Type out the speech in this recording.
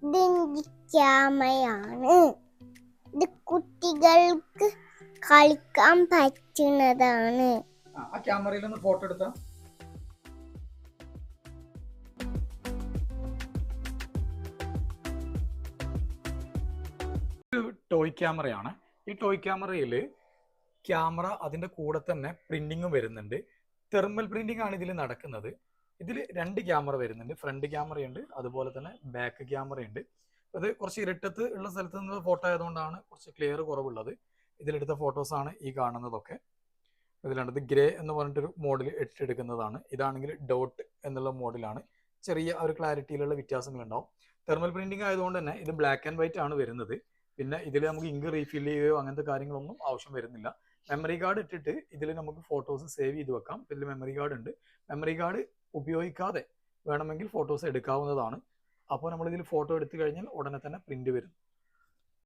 ഇതെനിക്ക് ക്യാമറയാണ്. ഇത് കുട്ടികൾക്ക് കളിക്കാൻ പറ്റുന്നതാണ്. ആ ക്യാമറയിൽ ഒന്ന് ഫോട്ടോ എടുത്താ. ടോയ് ക്യാമറയാണ്. ഈ ടോയ് ക്യാമറയിൽ ക്യാമറ അതിൻ്റെ കൂടെ തന്നെ പ്രിന്റിങ്ങും വരുന്നുണ്ട്. തെർമൽ പ്രിന്റിംഗ് ആണ് ഇതിൽ നടക്കുന്നത്. ഇതിൽ 2 ക്യാമറ വരുന്നുണ്ട്. ഫ്രണ്ട് ക്യാമറയുണ്ട്, അതുപോലെ തന്നെ ബാക്ക് ക്യാമറയുണ്ട്. അത് കുറച്ച് ഇരുട്ടത്ത് ഉള്ള സ്ഥലത്ത് നിന്ന് ഫോട്ടോ ആയതുകൊണ്ടാണ് കുറച്ച് ക്ലിയർ കുറവുള്ളത്. ഇതിലെടുത്ത ഫോട്ടോസാണ് ഈ കാണുന്നതൊക്കെ. ഇതിലുള്ളത് ഗ്രേ എന്ന് പറഞ്ഞിട്ടൊരു മോഡൽ എടുക്കുന്നതാണ്. ഇതാണെങ്കിൽ ഡോട്ട് എന്നുള്ള മോഡലാണ്. ചെറിയ ഒരു ക്ലാരിറ്റിയിലുള്ള വ്യത്യാസങ്ങളുണ്ടാവും. തെർമൽ പ്രിന്റിംഗ് ആയതുകൊണ്ട് തന്നെ ഇത് ബ്ലാക്ക് ആൻഡ് വൈറ്റ് ആണ് വരുന്നത്. പിന്നെ ഇതിൽ നമുക്ക് ഇങ്ക് റീഫിൽ ചെയ്യുകയോ അങ്ങനത്തെ കാര്യങ്ങളൊന്നും ആവശ്യം വരുന്നില്ല. മെമ്മറി കാർഡ് ഇട്ടിട്ട് ഇതിൽ നമുക്ക് ഫോട്ടോസ് സേവ് ചെയ്ത് വെക്കാം. ഇതിൽ മെമ്മറി കാർഡ് ഉണ്ട്. മെമ്മറി കാർഡ് ഉപയോഗിക്കാതെ വേണമെങ്കിൽ ഫോട്ടോസ് എടുക്കാവുന്നതാണ്. അപ്പോൾ നമ്മളിതിൽ ഫോട്ടോ എടുത്തു കഴിഞ്ഞാൽ ഉടനെ തന്നെ പ്രിന്റ് വരും.